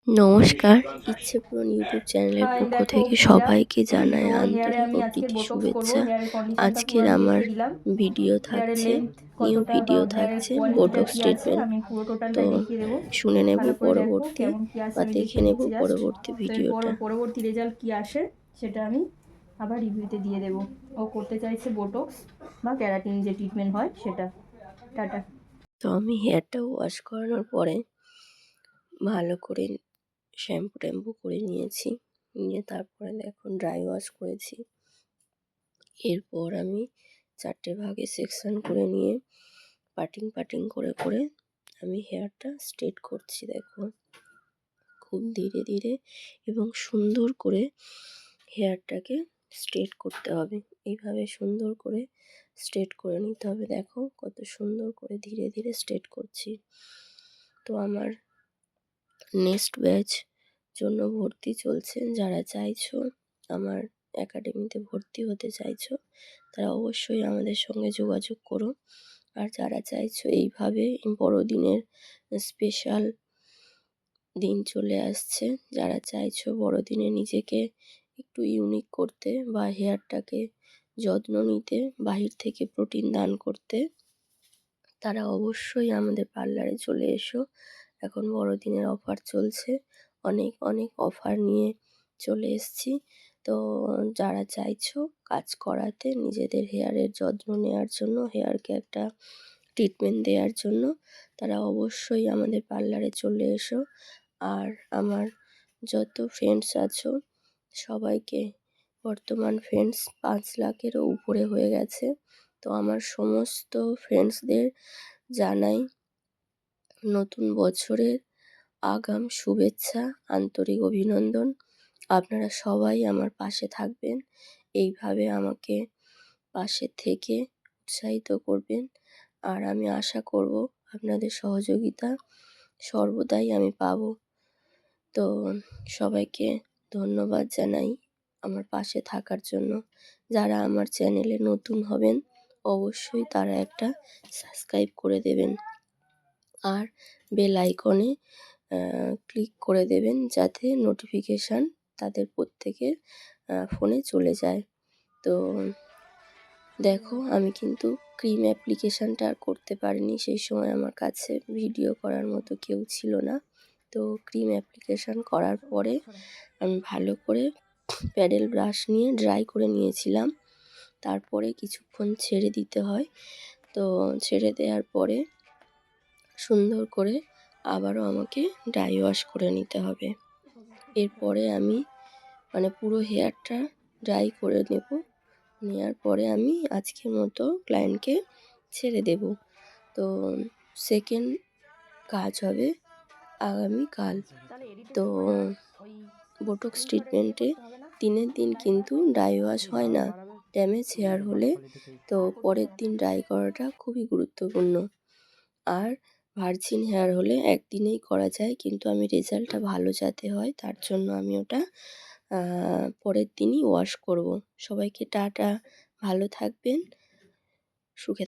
নমস্কার, ইচ্ছে পূরণ ইউটিউব চ্যানেলের হাই, পক্ষ দেখো থেকে পূজা। সবাইকে জানাই তো হেয়ারে আন্তরিক আমি ও আজকে প্রীতি বোটক্স করব। শুভেচ্ছা। হেয়ারের কন্ডিশনটা পুরো আজকের আমি আমার দেখিয়ে দিলাম। ভিডিও হেয়ারের থাকছে, লেন্থ নিউ কতটা বা ভিডিও হেয়ারের থাকছে কোয়ালিটিটা বোটক্স কি আছে ট্রিটমেন্ট। আমি পুরো তো টোটালটাই দেখিয়ে দেবো। শুনে নেব ভালো করে দেখো পরবর্তী কেমন কি আছে বা আমি দেখে দেখিয়ে নেব দিচ্ছি জাস্ট। পরবর্তী তো এরপর ভিডিওটা। পরবর্তী রেজাল্ট কি আসে সেটা আমি আবার রিভিউতে দিয়ে দেবো। ও করতে চাইছে বোটক্স বা ক্যারাটিন যে ট্রিটমেন্ট হয় সেটা। টাটা। তো আমি হেয়ারটা ওয়াশ করানোর পরে ভালো করে শ্যাম্পু ট্যাম্পু করে নিয়েছি, নিয়ে তারপরে দেখুন ড্রাই ওয়াশ করেছি। এরপর আমি 4টে ভাগে সেকশন করে নিয়ে পাটিং পাটিং করে করে আমি হেয়ারটা স্ট্রেট করছি। দেখো, খুব ধীরে ধীরে এবং সুন্দর করে হেয়ারটাকে স্ট্রেট করতে হবে। এইভাবে সুন্দর করে স্ট্রেট করে নিতে হবে। দেখো কত সুন্দর করে ধীরে ধীরে স্ট্রেট করছি। তো আমার নেক্সট ব্যাচ জন্য ভর্তি চলছে। যারা চাইছো আমার একাডেমিতে ভর্তি হতে চাইছো তারা অবশ্যই আমাদের সঙ্গে যোগাযোগ করো। আর যারা চাইছো এইভাবে বড়দিনের স্পেশাল দিন চলে আসছে, যারা চাইছো বড়দিনে নিজেকে একটু ইউনিক করতে বা হেয়ারটাকে যত্ন নিতে, বাহির থেকে প্রোটিন দান করতে, তারা অবশ্যই আমাদের পার্লারে চলে এসো। এখন বড়দিনের অফার চলছে, অনেক অনেক অফার নিয়ে চলে এসেছি। তো যারা চাইছো কাজ করাতে, নিজেদের হেয়ারের যত্ন নেওয়ার জন্য, হেয়ারকে একটা ট্রিটমেন্ট দেওয়ার জন্য, তারা অবশ্যই আমাদের পার্লারে চলে এসো। আর আমার যত ফ্রেন্ডস আছো সবাইকে, বর্তমান ফ্রেন্ডস 5 লাখেরও উপরে হয়ে গেছে। তো আমার সমস্ত ফ্রেন্ডসদের জানাই নতুন বছরের আগাম শুভেচ্ছা, আন্তরিক অভিনন্দন। আপনারা সবাই আমার পাশে থাকবেন, এইভাবে আমাকে পাশে থেকে উৎসাহিত করবেন। আর আমি আশা করব আপনাদের সহযোগিতা সর্বদাই আমি পাবো। তো সবাইকে ধন্যবাদ জানাই আমার পাশে থাকার জন্য। যারা আমার চ্যানেলে নতুন হবেন অবশ্যই তারা একটা সাবস্ক্রাইব করে দেবেন আর বেল আইকনে ক্লিক করে দেবেন যাতে নোটিফিকেশান তাদের প্রত্যেকের ফোনে চলে যায়। তো দেখো, আমি কিন্তু ক্রিম অ্যাপ্লিকেশানটা আর করতে পারিনি, সেই সময় আমার কাছে ভিডিও করার মতো কেউ ছিল না। তো ক্রিম অ্যাপ্লিকেশান করার পরে আমি ভালো করে প্যাডেল ব্রাশ নিয়ে ড্রাই করে নিয়েছিলাম। তারপরে কিছুক্ষণ ছেড়ে দিতে হয়। তো ছেড়ে দেওয়ার পরে সুন্দর করে আবারও আমাকে ড্রাই ওয়াশ করে নিতে হবে। এরপরে আমি পুরো হেয়ারটা ড্রাই করে নেব। নেওয়ার পরে আমি আজকের মতো ক্লায়েন্টকে ছেড়ে দেব। তো সেকেন্ড কাজ হবে আগামীকাল। তো বোটক্স ট্রিটমেন্টে দিনের দিন কিন্তু ড্রাই ওয়াশ হয় না। ড্যামেজ হেয়ার হলে তো পরের দিন ড্রাই করাটা খুবই গুরুত্বপূর্ণ। আর ভার্জিন হেয়ার হলে একদিনেই করা যায়, কিন্তু আমি রেজাল্টটা ভালো যাতে হয় তার জন্য আমি ওটা পরের দিনই ওয়াশ করব। সবাইকে টাটা, ভালো থাকবেন, সুখে